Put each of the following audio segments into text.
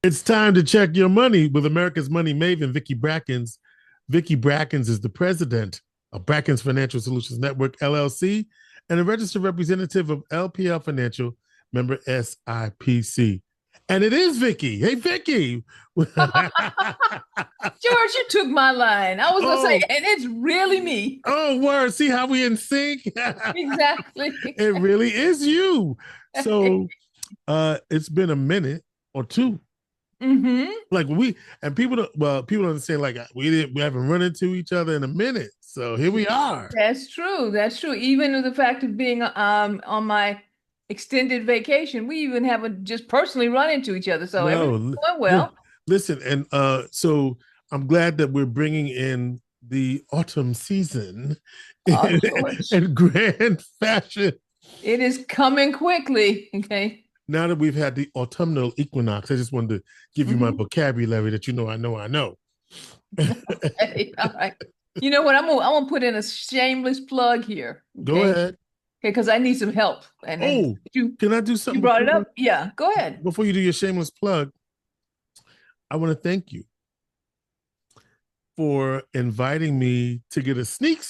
It's time to check your money with America's money maven, Vicki Brackens. Vicki Brackens is the president of Brackens Financial Solutions Network, LLC, and a registered representative of LPL Financial, member SIPC. And it is Vicki. Hey, Vicki. George, you took my line. I was gonna say, oh, and it's really me. oh, word. See how we in sync? Exactly. It really is you. So it's been a minute or two. hmm Like we and people don't people don't understand like we haven't run into each other in a minute. So here we are. That's true. That's true. Even with the fact of being on my extended vacation, we even haven't just personally run into each other. So everything's No, going well. listen, and so I'm glad that we're bringing in the autumn season George, in grand fashion. it is coming quickly. Okay. Now that we've had the autumnal equinox, I just wanted to give you my hmm vocabulary that you know I know I know. Okay. All right. You know what? I'm gonna put in a shameless plug here. Go Okay. Okay, ahead. because I need some help. And Oh, you can I do you something brought it up. Yeah. Go ahead. before you do your shameless plug? I want to thank you for inviting me to get a sneak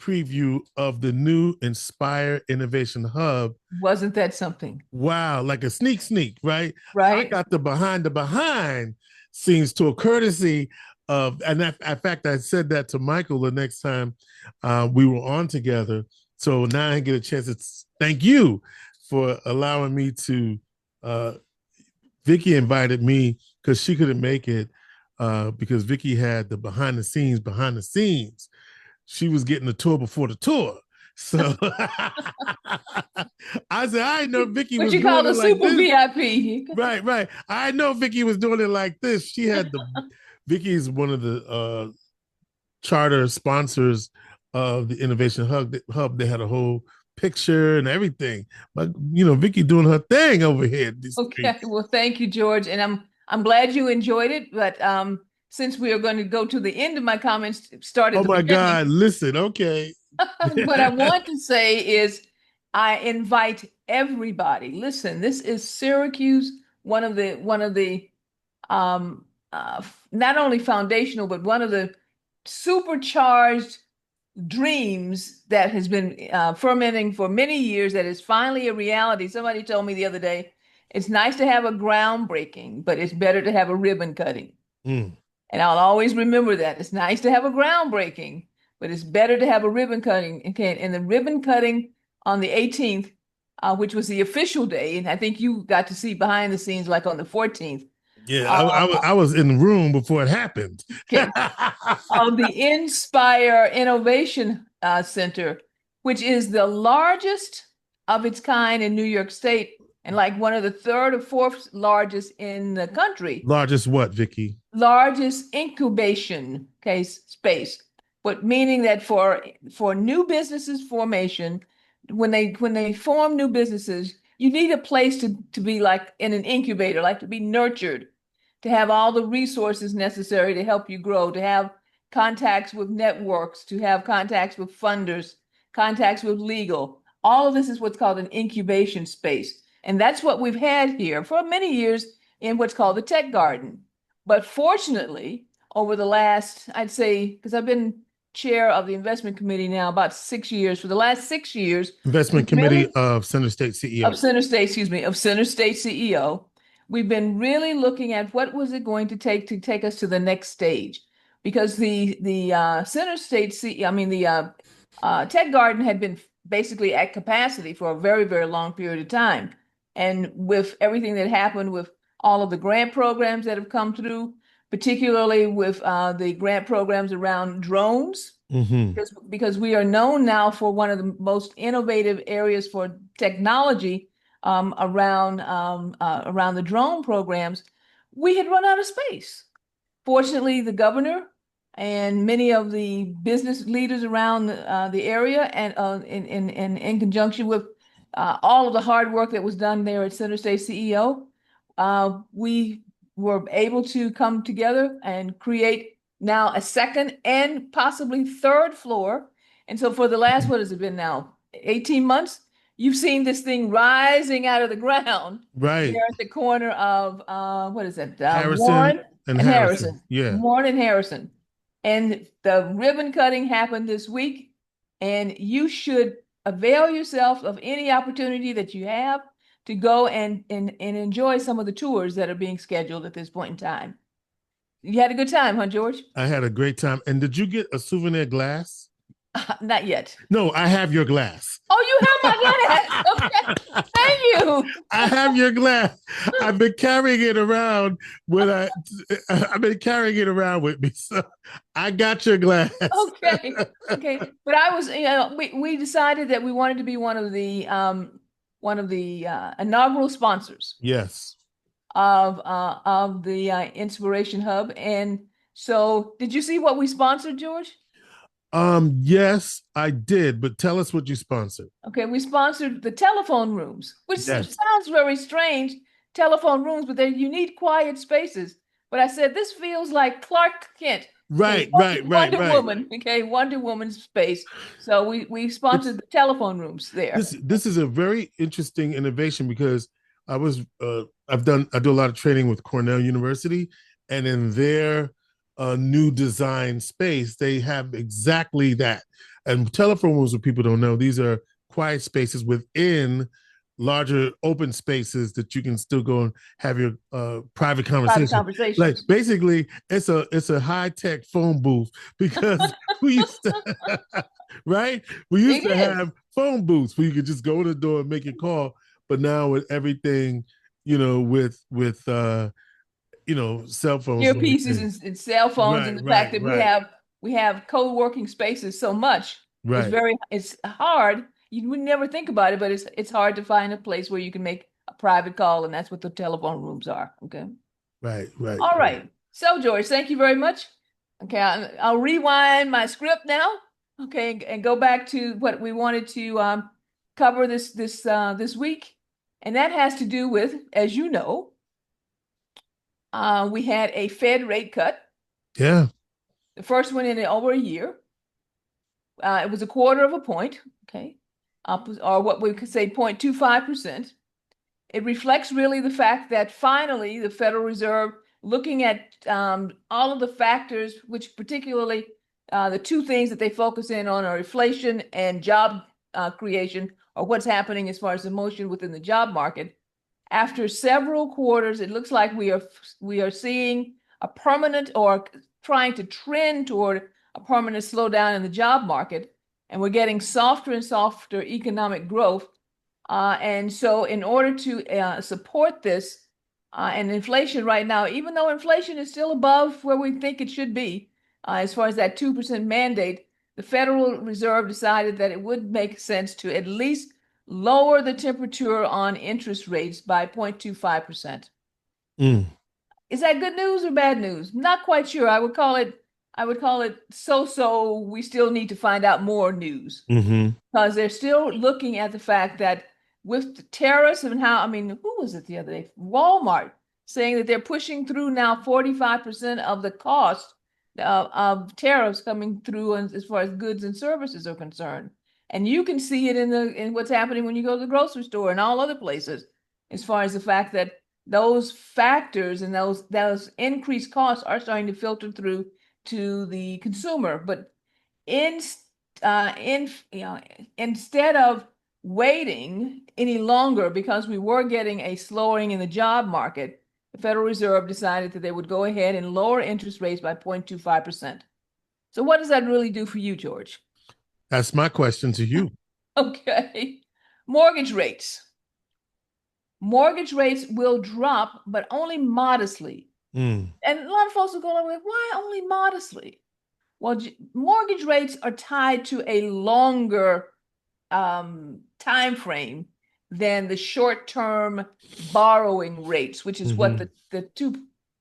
preview of the new Inspire Innovation Hub. Wasn't that something? Wow, like a sneak, right? I Right? got the behind scenes tour courtesy of, and that, in fact, I said that to Michael the next time we were on together. So now I get a chance to thank you for allowing me to. Vicki invited me because she couldn't make it because Vicki had the behind the scenes. She was getting the tour before the tour. So I said, I didn't know Vicki What was you call doing the it like super this. VIP. Right. I know Vicki was doing it like this. She had the Vicki is one of the charter sponsors of the Innovation Hub. They had a whole picture and everything. But Vicki doing her thing over here. These Okay, streets. well, thank you, George, and I'm glad you enjoyed it. But since we are going to go to the end of my comments, start at Oh the my beginning. God! Listen, okay. What I want to say is, I invite everybody. Listen, this is Syracuse, one of the not only foundational, but one of the supercharged dreams that has been fermenting for many years that is finally a reality. Somebody told me the other day, it's nice to have a groundbreaking, but it's better to have a ribbon cutting. Mm. And I'll always remember that. It's nice to have a groundbreaking, but it's better to have a ribbon cutting. Okay, and the ribbon cutting on the 18th, which was the official day, and I think you got to see behind the scenes like on the 14th. Yeah, Uh, I was in the room before it happened. okay, of the Inspire Innovation Center, which is the largest of its kind in New York State and like one of the third or fourth largest in the country. Largest what, Vicky? Largest incubation case space, but meaning that for new businesses formation, when they form new businesses, you need a place to be like in an incubator, like to be nurtured, to have all the resources necessary to help you grow, to have contacts with networks, to have contacts with funders, contacts with legal. All of this is what's called an incubation space. And that's what we've had here for many years in what's called the Tech Garden. But fortunately, over the last, I'd say, because I've been chair of the investment committee now about 6 years, for the last 6 years, we Investment Committee really of Center State of CEO. Center State, excuse me, of Center State CEO. We've been really looking at what was it going to take us to the next stage, because the Center State CEO, I mean the Tech Garden had been basically at capacity for a very long period of time, and with everything that happened with all of the grant programs that have come through, particularly with the grant programs around drones, Mm-hmm. because we are known now for one of the most innovative areas for technology around the drone programs. We had run out of space. Fortunately, the governor and many of the business leaders around the area, and in conjunction with all of the hard work that was done there at Center State CEO, we were able to come together and create now a second and possibly third floor. And so for the last, what has it been now? 18 months, you've seen this thing rising out of the ground Right. there at the corner of what is it? Harrison Warren and and Harrison. Harrison. Yeah. Warren and Harrison. And the ribbon cutting happened this week, and you should avail yourself of any opportunity that you have to go and enjoy some of the tours that are being scheduled at this point in time. You had a good time, huh, George? I had a great time. And did you get a souvenir glass? Not yet. No, I have your glass. Oh, you have my glass. Okay. Thank you. I have your glass. I've been carrying it around I've been carrying it around with me. So I got your glass. Okay. Okay. But I was, we decided that we wanted to be one of the inaugural sponsors Yes. of the Inspiration Hub. And so did you see what we sponsored, George? Yes, I did, but tell us what you sponsored. Okay, we sponsored the telephone rooms, which Yes. sounds very strange, telephone rooms, but you need quiet spaces. But I said, this feels like Clark Kent. Right, Okay, right, Wonder right. Woman, okay, Wonder Woman's space. So we sponsored the telephone rooms there. This is a very interesting innovation because I do a lot of training with Cornell University, and in their new design space, they have exactly that. And telephone rooms, what people don't know, these are quiet spaces within larger open spaces that you can still go and have your private conversation. Conversations. Like basically, it's a high tech phone booth because we used to, right? We used to have phone booths where you could just go to the door and make your call. But now with everything, with cell phones, earpieces and cell phones, and the fact that we have co-working spaces so much. It's hard. You would never think about it, but it's hard to find a place where you can make a private call, and that's what the telephone rooms are. Okay. Right. All right. So, George, thank you very much. Okay, I'll rewind my script now. Okay, and go back to what we wanted to cover this week, and that has to do with, as you know, we had a Fed rate cut. Yeah. The first one in over a year. It was a quarter of a point. Okay. Or what we could say 0.25%. It reflects really the fact that finally the Federal Reserve, looking at all of the factors, which particularly the two things that they focus in on are inflation and job creation, or what's happening as far as the motion within the job market. After several quarters, it looks like we are seeing a permanent, or trying to trend toward a permanent slowdown in the job market, and we're getting softer and softer economic growth. And so in order to support this and inflation right now, even though inflation is still above where we think it should be, as far as that 2% mandate, the Federal Reserve decided that it would make sense to at least lower the temperature on interest rates by 0.25%. Is that good news or bad news? Not quite sure. I would call it so. We still need to find out more news, because they're still looking at the fact that with the tariffs and who was it the other day? Walmart saying that they're pushing through now 45% of the cost of tariffs coming through as far as goods and services are concerned. And you can see it in what's happening when you go to the grocery store and all other places, as far as the fact that those factors and those increased costs are starting to filter through to the consumer. But instead of waiting any longer, because we were getting a slowing in the job market, the Federal Reserve decided that they would go ahead and lower interest rates by 0.25%. So what does that really do for you, George? That's my question to you. Okay. Mortgage rates. Mortgage rates will drop, but only modestly. And a lot of folks are going, why only modestly? Well, mortgage rates are tied to a longer time frame than the short-term borrowing rates, which is what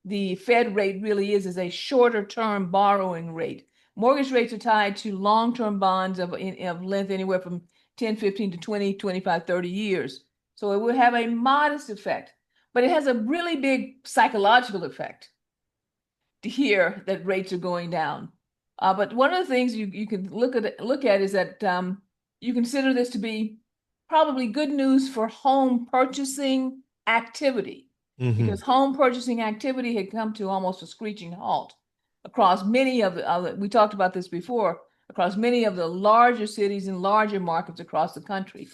the Fed rate really is a shorter-term borrowing rate. Mortgage rates are tied to long-term bonds of length anywhere from 10, 15 to 20, 25, 30 years. So it will have a modest effect, but it has a really big psychological effect to hear that rates are going down. But one of the things you can look at is that you consider this to be probably good news for home purchasing activity, because home purchasing activity had come to almost a screeching halt across many of the we talked about this before, across many of the larger cities and larger markets across the country.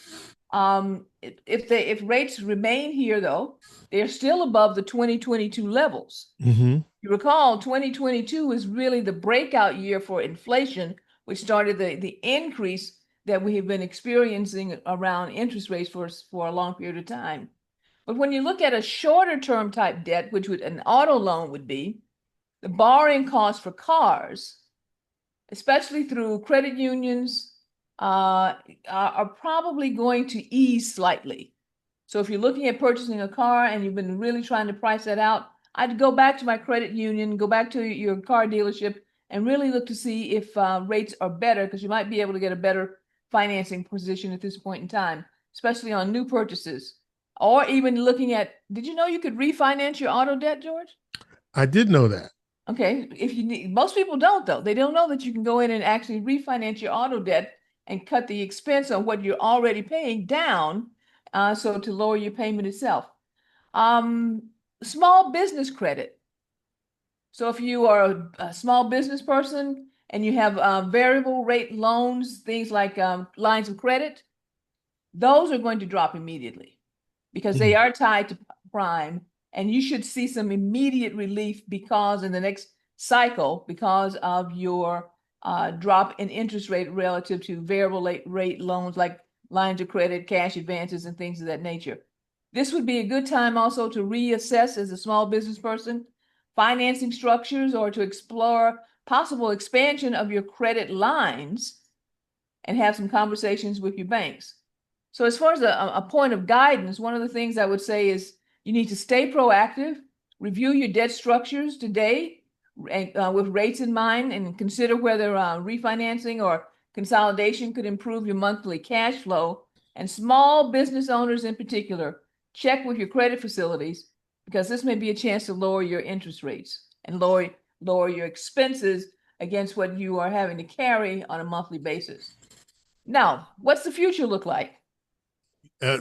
If rates remain here, though, they're still above the 2022 levels. You recall, 2022 is really the breakout year for inflation, which started the increase that we have been experiencing around interest rates for a long period of time. But when you look at a shorter term type debt, which would an auto loan would be, the borrowing costs for cars, especially through credit unions, are probably going to ease slightly. So if you're looking at purchasing a car and you've been really trying to price that out, I'd go back to my credit union, go back to your car dealership, and really look to see if rates are better, because you might be able to get a better financing position at this point in time, especially on new purchases. Or even looking at, did you know you could refinance your auto debt, George? I did know that. Okay, if you need, most people don't though. They don't know that you can go in and actually refinance your auto debt and cut the expense on what you're already paying down, so to lower your payment itself. Small business credit. So if you are a small business person and you have variable rate loans, things like lines of credit, those are going to drop immediately because they are tied to prime, and you should see some immediate relief because in the next cycle, because of your drop in interest rate relative to variable rate loans like lines of credit, cash advances, and things of that nature. This would be a good time also to reassess as a small business person financing structures or to explore possible expansion of your credit lines and have some conversations with your banks. So as far as a point of guidance, one of the things I would say is you need to stay proactive, review your debt structures today with rates in mind, and consider whether refinancing or consolidation could improve your monthly cash flow. And small business owners in particular, check with your credit facilities, because this may be a chance to lower your interest rates and lower your expenses against what you are having to carry on a monthly basis. Now, what's the future look like?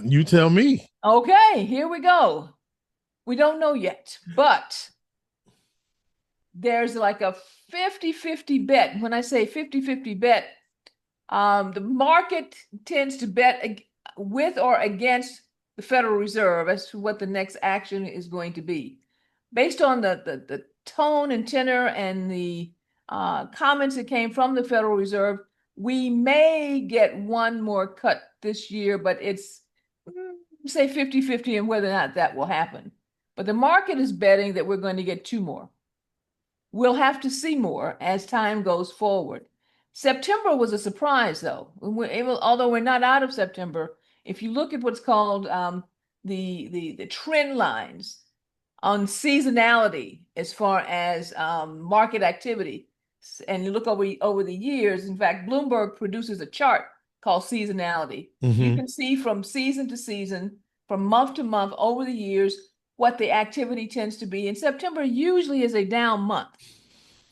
You tell me. Okay, here we go. We don't know yet, but there's like a 50-50 bet. When I say 50-50 bet, the market tends to bet with or against the Federal Reserve as to what the next action is going to be. Based on the tone and tenor and the comments that came from the Federal Reserve, we may get one more cut this year, but it's say 50-50 and whether or not that will happen. But the market is betting that we're going to get two more. We'll have to see more as time goes forward. September was a surprise, though. Although we're not out of September, if you look at what's called the trend lines on seasonality as far as market activity, and you look over the years, in fact, Bloomberg produces a chart called seasonality. You can see from season to season, from month to month over the years, what the activity tends to be. And September usually is a down month.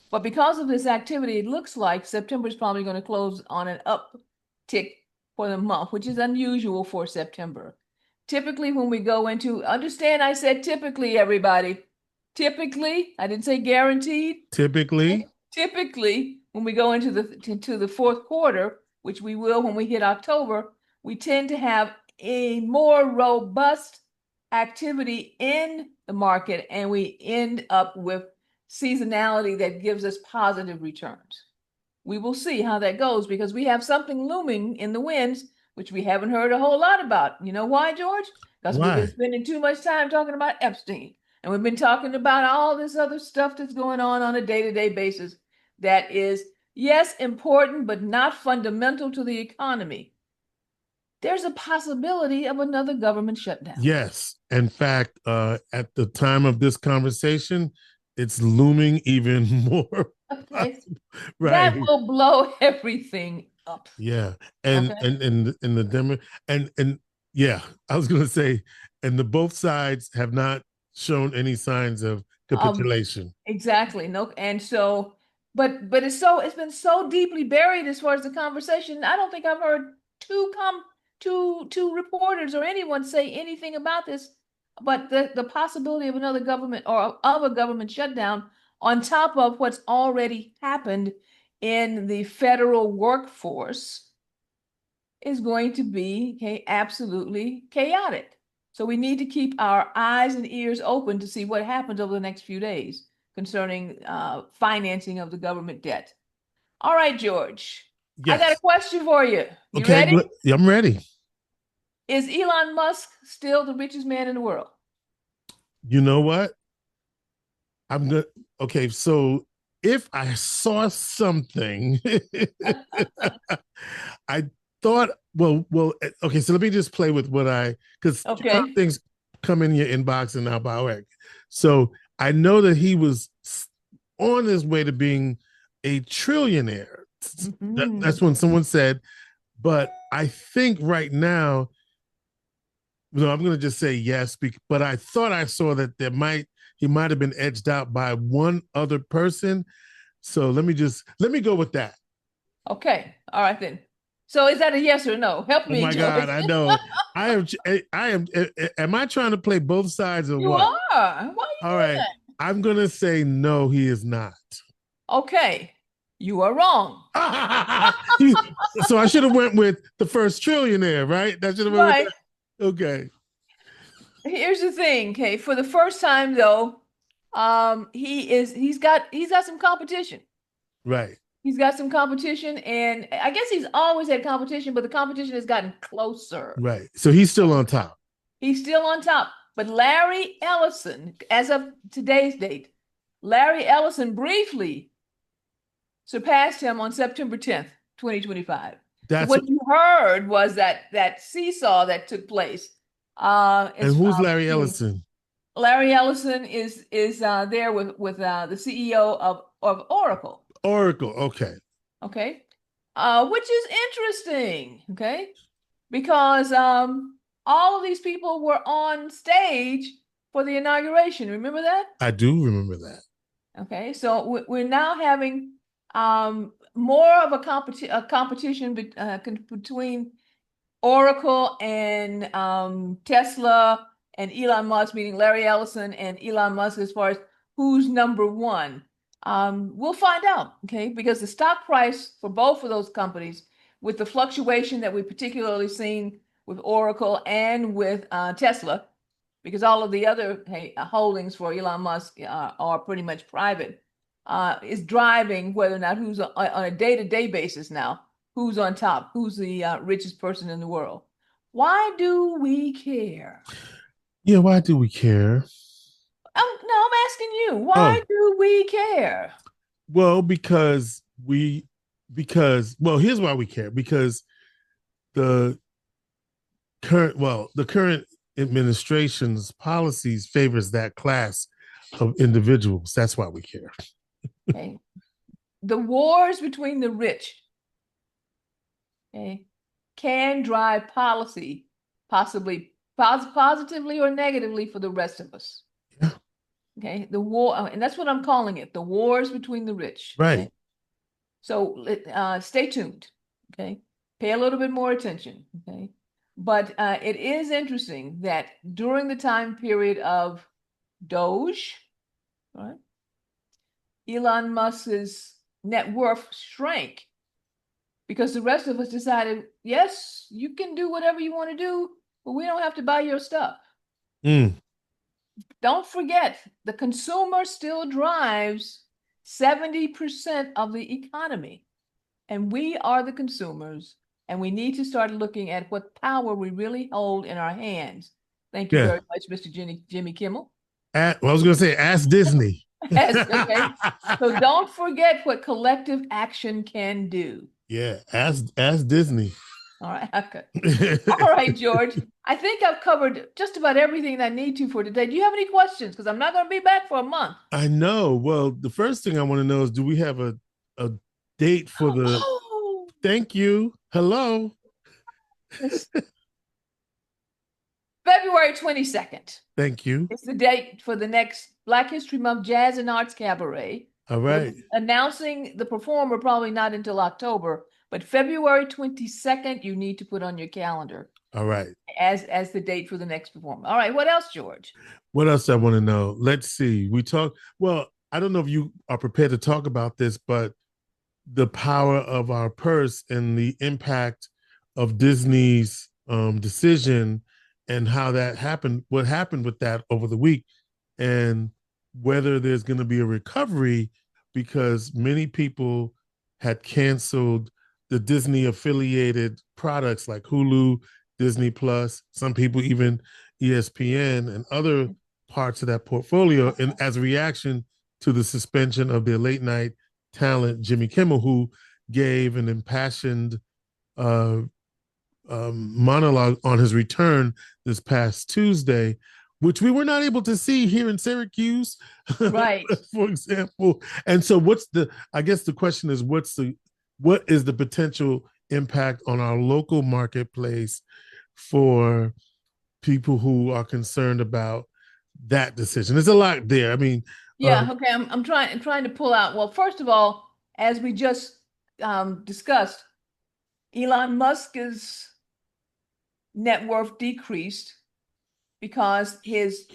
But because of this activity, it looks like September is probably going to close on an uptick for the month, which is unusual for September. Typically, when we go into, understand I said typically, everybody. Typically, I didn't say guaranteed. Typically, when we go into the fourth quarter, which we will when we hit October, we tend to have a more robust activity in the market, and we end up with seasonality that gives us positive returns. We will see how that goes, because we have something looming in the winds, which we haven't heard a whole lot about. You know why, George? Because we've been spending too much time talking about Epstein, and we've been talking about all this other stuff that's going on a day-to-day basis that is, yes, important, but not fundamental to the economy. There's a possibility of another government shutdown. Yes. In fact, at the time of this conversation, it's looming even more. Okay. Right. That will blow everything up. Yeah. And the demo and yeah, I was gonna say, and the both sides have not shown any signs of capitulation. Exactly. No, and so, but it's been so deeply buried as far as the conversation. I don't think I've heard to reporters or anyone say anything about this, but the possibility of another government or of a government shutdown on top of what's already happened in the federal workforce is going to be absolutely chaotic. So we need to keep our eyes and ears open to see what happens over the next few days concerning financing of the government debt. All right, George. Yes. I got a question for you. You okay, ready? I'm ready. Is Elon Musk still the richest man in the world? You know what? I'm good. Okay, so if I saw something, I thought, okay, so let me just play with because things come in your inbox and out by way. So I know that he was on his way to being a trillionaire. That's when someone said, but I think right now, I'm going to just say yes, but I thought I saw that he might have been edged out by one other person. So let me go with that. Okay. All right then. So is that a yes or no? Help me. Oh my God, I know. I am. Am I trying to play both sides or what? You are. Why are you All doing right. that? I'm going to say no, he is not. Okay. You are wrong. So I should have went with the first trillionaire, right? That should have went with that. Okay. Here's the thing, okay. For the first time though, he's got some competition. Right. He's got some competition, and I guess he's always had competition, but the competition has gotten closer. Right. So he's still on top. He's still on top. But Larry Ellison, as of today's date, Larry Ellison briefly surpassed him on September 10th, 2025. So what you heard was that seesaw that took place. And who's Larry Ellison? Larry Ellison is there with the CEO of Oracle. Oracle, okay. Okay. Which is interesting, okay? Because all of these people were on stage for the inauguration. Remember that? I do remember that. Okay, so we're now having more of a competition between Oracle and Tesla and Elon Musk, meaning Larry Ellison and Elon Musk, as far as who's number one. We'll find out, okay? Because the stock price for both of those companies, with the fluctuation that we've particularly seen with Oracle and with Tesla, because all of the other holdings for Elon Musk are pretty much private, is driving whether or not who's on a day-to-day basis now, who's on top, who's the richest person in the world. Why do we care? Yeah, why do we care? I'm asking you, why do we care? Well, because here's why we care. Because the current administration's policies favors that class of individuals. That's why we care. Okay. The wars between the rich, can drive policy possibly positively or negatively for the rest of us. Yeah. Okay. The war, and that's what I'm calling it, the wars between the rich. Right. Okay? So stay tuned. Okay. Pay a little bit more attention. Okay. But it is interesting that during the time period of Doge, right, Elon Musk's net worth shrank because the rest of us decided, yes, you can do whatever you want to do, but we don't have to buy your stuff. Don't forget, the consumer still drives 70% of the economy, and we are the consumers, and we need to start looking at what power we really hold in our hands. Thank you very much, Mr. Jimmy Kimmel. I was going to say, ask Disney. Okay. So don't forget what collective action can do. Yeah, ask Disney. All right. Okay. All right, George. I think I've covered just about everything I need to for today. Do you have any questions? Because I'm not going to be back for a month. I know. Well, the first thing I want to know is, do we have a date for the... Thank you. Hello. February 22nd. Thank you. It's the date for the next Black History Month Jazz and Arts Cabaret. All right. We're announcing the performer probably not until October, But February 22nd, you need to put on your calendar All right. as the date for the next performance. All right, what else, George? What else I want to know? Let's see. Well, I don't know if you are prepared to talk about this, but the power of our purse and the impact of Disney's decision and how that happened, what happened with that over the week, and whether there's going to be a recovery because many people had canceled the Disney affiliated products like Hulu, Disney Plus, some people even ESPN and other parts of that portfolio, and as a reaction to the suspension of their late night talent, Jimmy Kimmel, who gave an impassioned monologue on his return this past Tuesday, which we were not able to see here in Syracuse, right? For example. And so, I guess the question is, what is the potential impact on our local marketplace for people who are concerned about that decision? There's a lot there. I mean, yeah, okay. I'm trying to pull out. Well, first of all, as we just discussed, Elon Musk's net worth decreased because his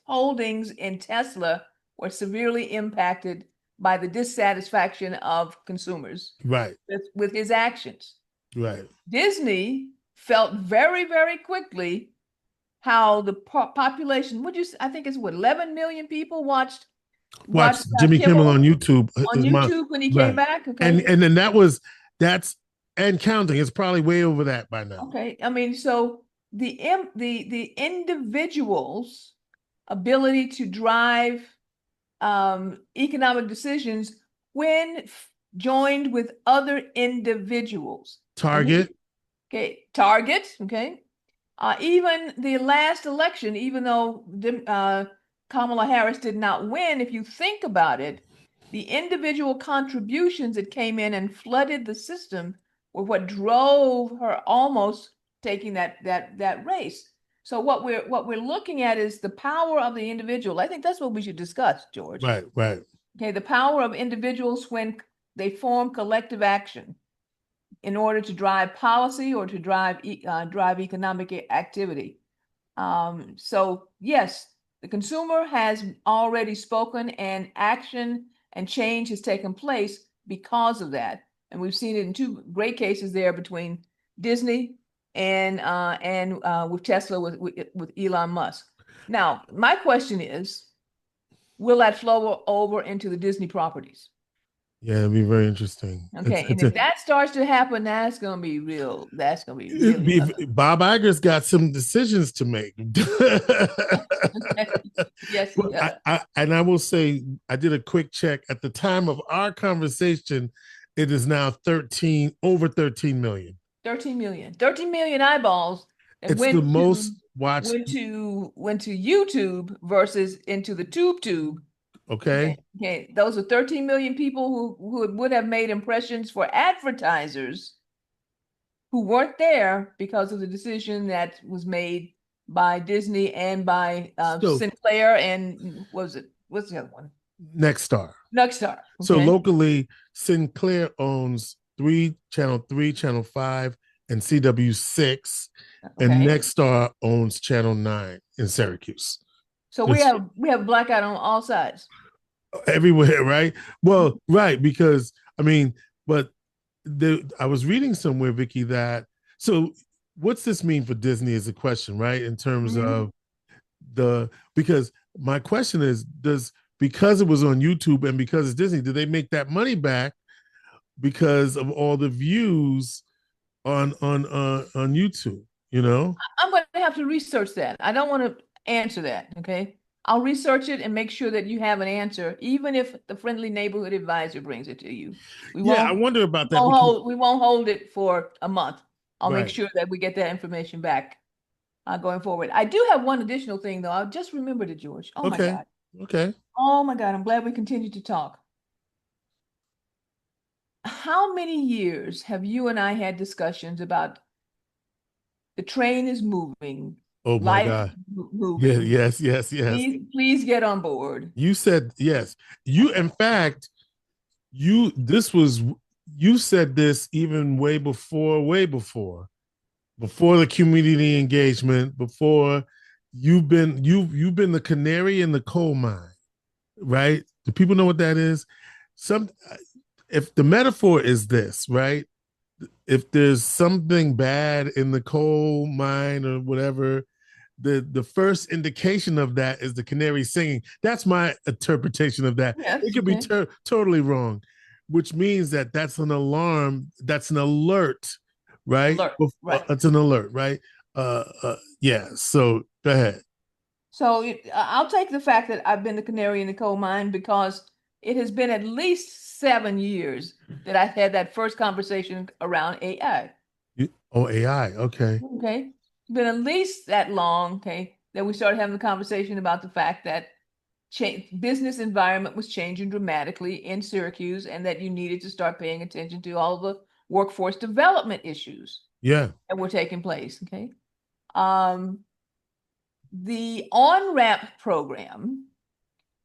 holdings in Tesla were severely impacted by the dissatisfaction of consumers right, with his actions. right. Disney felt very, very quickly how the population, I think it's 11 million people watched Jimmy Kimmel on YouTube. When he came back. Okay. And then that's and counting. It's probably way over that by now. Okay. I mean, so the individual's ability to drive economic decisions when joined with other individuals. Target. Target. Okay. Even the last election, even though Kamala Harris did not win, if you think about it, the individual contributions that came in and flooded the system were what drove her almost taking that race. So what we're looking at is the power of the individual. I think that's what we should discuss, George. Right. Okay, the power of individuals when they form collective action in order to drive policy or to drive economic activity. So yes, the consumer has already spoken, and action and change has taken place because of that. And we've seen it in two great cases there between Disney and with Tesla with Elon Musk. Now, my question is, will that flow over into the Disney properties? Yeah, it'd be very interesting. Okay, and if that starts to happen, that's gonna be real. That's gonna be really Bob Iger's got some decisions to make. Yes. Well, I will say, I did a quick check. At the time of our conversation, it is now over 13 million. 13 million. 13 million eyeballs. It's the most watched. Went to YouTube versus into the tube. Okay. Those are 13 million people who would have made impressions for advertisers who weren't there because of the decision that was made by Disney and by Sinclair and what's the other one? Nexstar. Okay. So locally, Sinclair owns Channel 3, Channel 5, and CW6, and Nexstar owns Channel 9 in Syracuse. So we have blackout on all sides. Everywhere, right? Well, right, because I mean, but I was reading somewhere, Vicki, that what's this mean for Disney is a question, right? In terms of because my question is, because it was on YouTube and because it's Disney, did they make that money back because of all the views on YouTube? You know, I'm going to have to research that. I don't want to answer that. Okay, I'll research it and make sure that you have an answer, even if the friendly neighborhood advisor brings it to you. I wonder about that. We won't hold it for a month. I'll make sure that we get that information back going forward. I do have one additional thing, though. I just remembered it, George. Oh, my God. Okay. Oh, my God. I'm glad we continued to talk. How many years have you and I had discussions about the train is moving? Oh my God. Moving. Yes. Please get on board. You said yes. In fact, you said this even before the community engagement, before you've been the canary in the coal mine, right? Do people know what that is? Some If the metaphor is this, right? If there's something bad in the coal mine or whatever, the first indication of that is the canary singing. That's my interpretation of that. Yes, It could be okay. totally wrong, which means that that's an alarm, that's an alert, right? Alert, right. It's an alert, right? Yeah. So go ahead. So I'll take the fact that I've been the canary in the coal mine because it has been at least 7 years that I had that first conversation around AI. AI. Okay. Okay. It's been at least that long, okay, that we started having the conversation about the fact that business environment was changing dramatically in Syracuse and that you needed to start paying attention to all the workforce development issues Yeah. that were taking place. Okay. Um, the on-ramp program,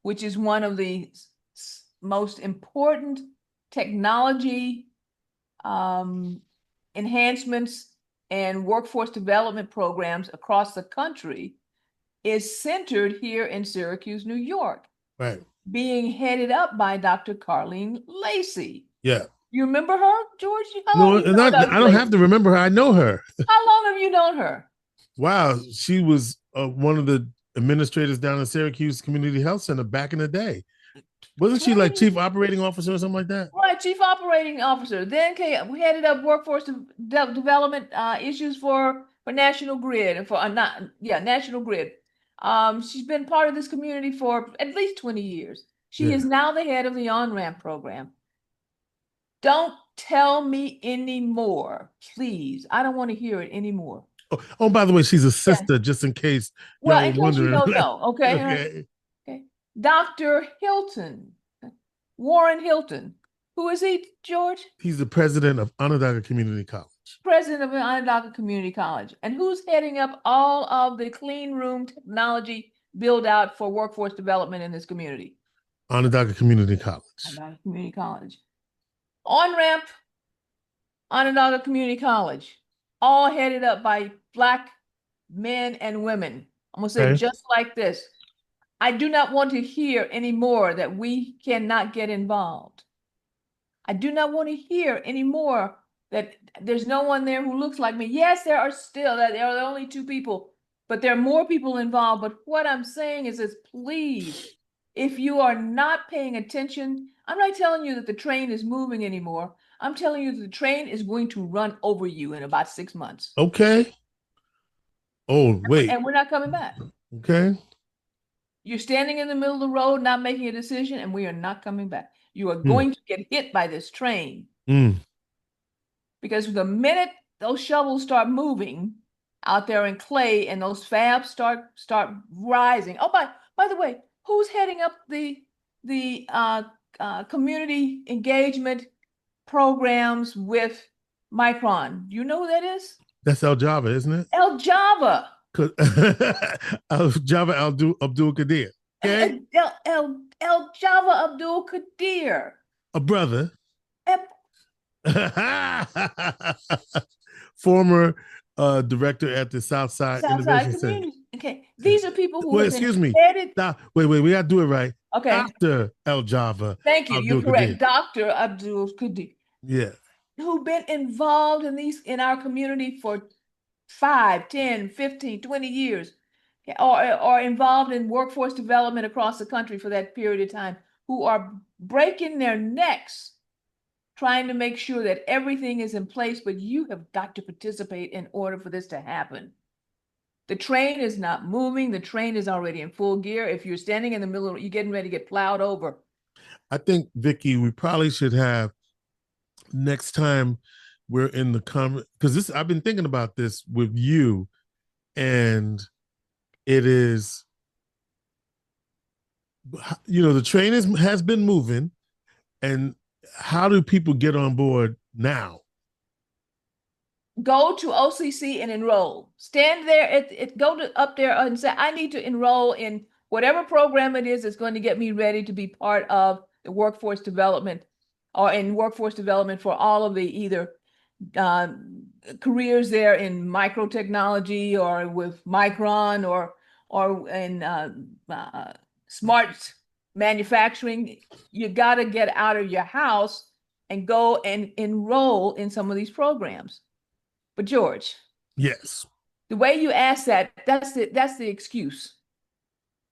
which is one of the most important technology enhancements and workforce development programs across the country, is centered here in Syracuse, New York, Right. being headed up by Dr. Carlene Lacey. Yeah. You remember her, George? How long No, have you known I Dr. don't have Lacey? to remember her. I know her. How long have you known her? Wow, she was one of the administrators down in Syracuse Community Health Center back in the day. Wasn't she like 20, chief operating officer or something like that? right, chief operating officer. Then we headed up workforce development issues for National Grid and for not yeah National Grid. She's been part of this community for at least 20 years. She Yeah. is now the head of the on-ramp program. Don't tell me anymore, please. I don't want to hear it anymore. Oh, by the way, she's a Yeah. sister, just in case y'all Well, were in case you wondering. don't know, okay? Okay. Okay. Dr. Hilton, Warren Hilton. Who is he, George? He's the president of Onondaga Community College. President of Onondaga Community College. And who's heading up all of the clean room technology build out for workforce development in this community? Onondaga Community College. Onondaga Community College. On-ramp, Onondaga Community College, all headed up by Black men and women. I'm going to say Okay. just like this. I do not want to hear anymore that we cannot get involved. I do not want to hear anymore that there's no one there who looks like me. Yes, there are only two people, but there are more people involved. But what I'm saying is please, if you are not paying attention, I'm not telling you that the train is moving anymore. I'm telling you that the train is going to run over you in about 6 months. Okay. Oh, wait. And we're not coming back. Okay. You're standing in the middle of the road, not making a decision, and we are not coming back. You are Mm. going to get hit by this train. Mm. Because the minute those shovels start moving out there in clay and those fabs start rising. Oh, by the way, who's heading up the community engagement programs with Micron? You know who that is? That's El Java, isn't it? El Java. El Java Abdul Qadir. Okay. El Java Abdul Qadir. A brother. Former director at the Southside Innovation Center. Okay, these are people who Wait, have been excuse me. headed. Wait, we got to do it right. Okay. Dr. El Java. Thank you. You're correct. Dr. Abdul Qadir. Yeah. Who've been involved in our community for 5, 10, 15, 20 years, or involved in workforce development across the country for that period of time, who are breaking their necks trying to make sure that everything is in place, but you have got to participate in order for this to happen. The train is not moving. The train is already in full gear. If you're standing in the middle, you're getting ready to get plowed over. I think, Vicki, we probably should have next time we're in the because I've been thinking about this with you, and it is, the train has been moving, and how do people get on board now? Go to OCC and enroll. Stand there, up there and say, I need to enroll in whatever program it is that's going to get me ready to be part of the workforce development or in workforce development for all of the either careers there in microtechnology or with Micron or in smart manufacturing. You got to get out of your house and go and enroll in some of these programs. But George, Yes. the way you ask that, that's the excuse.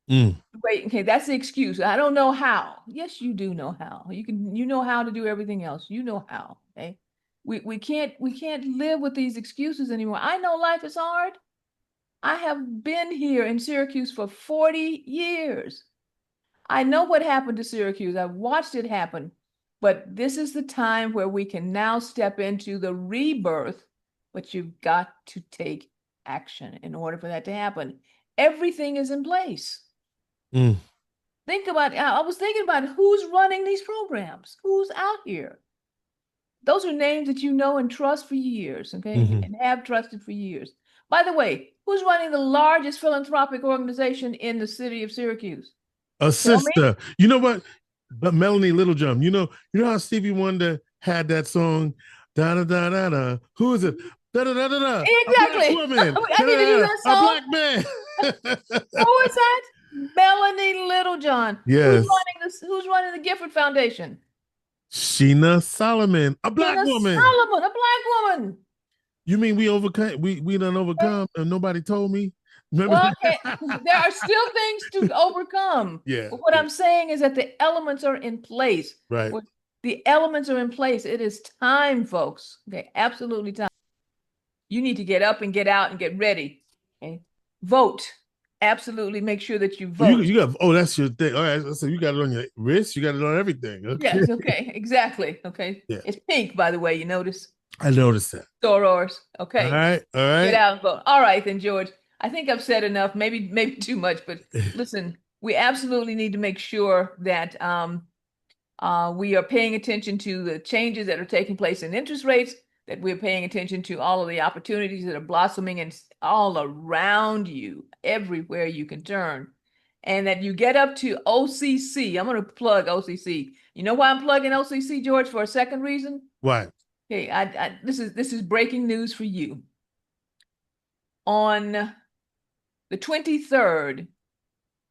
Wait, okay, that's the excuse. I don't know how. Yes, you do know how. You know how to do everything else. You know how. Okay. We can't live with these excuses anymore. I know life is hard. I have been here in Syracuse for 40 years. I know what happened to Syracuse. I've watched it happen. But this is the time where we can now step into the rebirth, but you've got to take action in order for that to happen. Everything is in place. Think about, I was thinking about who's running these programs, who's out here. Those are names that you know and trust for years, okay, and have trusted for years. By the way, who's running the largest philanthropic organization in the city of Syracuse? A sister. You know what? But Melanie Littlejohn. You know how Stevie Wonder had that song, da da da da da. Who is it? Da da da da da. Exactly. A black woman. I need to do that song. A black man. Who is that? Melanie Littlejohn. Yes. Who's running the Gifford Foundation? Sheena Solomon, a black woman. Solomon, a black woman. You mean we done overcome and nobody told me? Remember? Well, okay. There are still things to overcome. Yeah. But what I'm saying is that the elements are in place. Right. The elements are in place. It is time, folks. Okay, absolutely time. You need to get up and get out and get ready. Okay. Vote. Absolutely make sure that you vote. You got, that's your thing. All right. So you got it on your wrist. You got it on everything. Okay. Yes. Okay. Exactly. Okay. Yeah. It's pink, by the way. You notice? I noticed that. Sorors. Okay. All right. Get out and vote. All right, then, George. I think I've said enough. Maybe too much, but listen, we absolutely need to make sure that we are paying attention to the changes that are taking place in interest rates, that we're paying attention to all of the opportunities that are blossoming and all around you, everywhere you can turn, and that you get up to OCC. I'm going to plug OCC. You know why I'm plugging OCC, George, for a second reason? Why? Okay, this is breaking news for you. On the 23rd,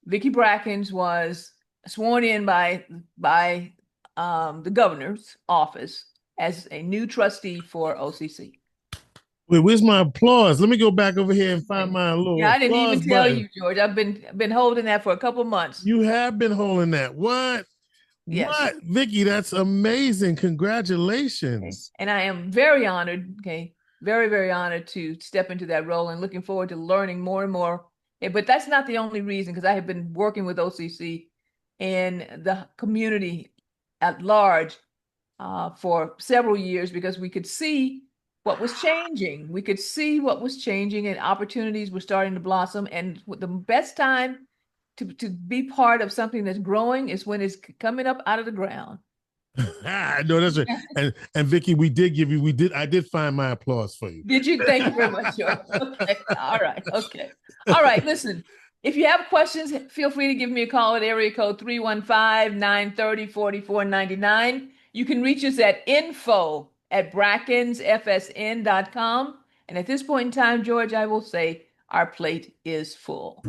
Vicki Brackens was sworn in by the governor's office as a new trustee for OCC. Wait, where's my applause? Let me go back over here and find my little. Yeah, I didn't even tell you, George. I've been holding that for a couple of months. You have been holding that. What? Yes. What, Vicki? That's amazing! Congratulations. Okay. And I am very honored. Okay, very, very honored to step into that role and looking forward to learning more and more. But that's not the only reason, because I have been working with OCC in the community at large for several years, because we could see what was changing. We could see what was changing, and opportunities were starting to blossom. And the best time to be part of something that's growing is when it's coming up out of the ground. No, that's right. And Vicki, I did find my applause for you. Did you? Thank you very much, George. Okay. All right. Okay. All right. Listen, if you have questions, feel free to give me a call at area code 315-930-4499. You can reach us at info@brackensfsn.com. And at this point in time, George, I will say our plate is full.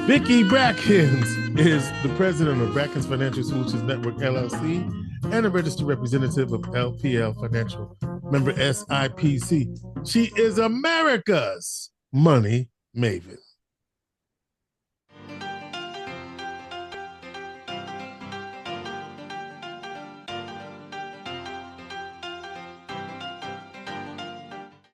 Vicki Brackens is the president of Brackens Financial Solutions Network, LLC, and a registered representative of LPL Financial, member SIPC. She is America's money maven.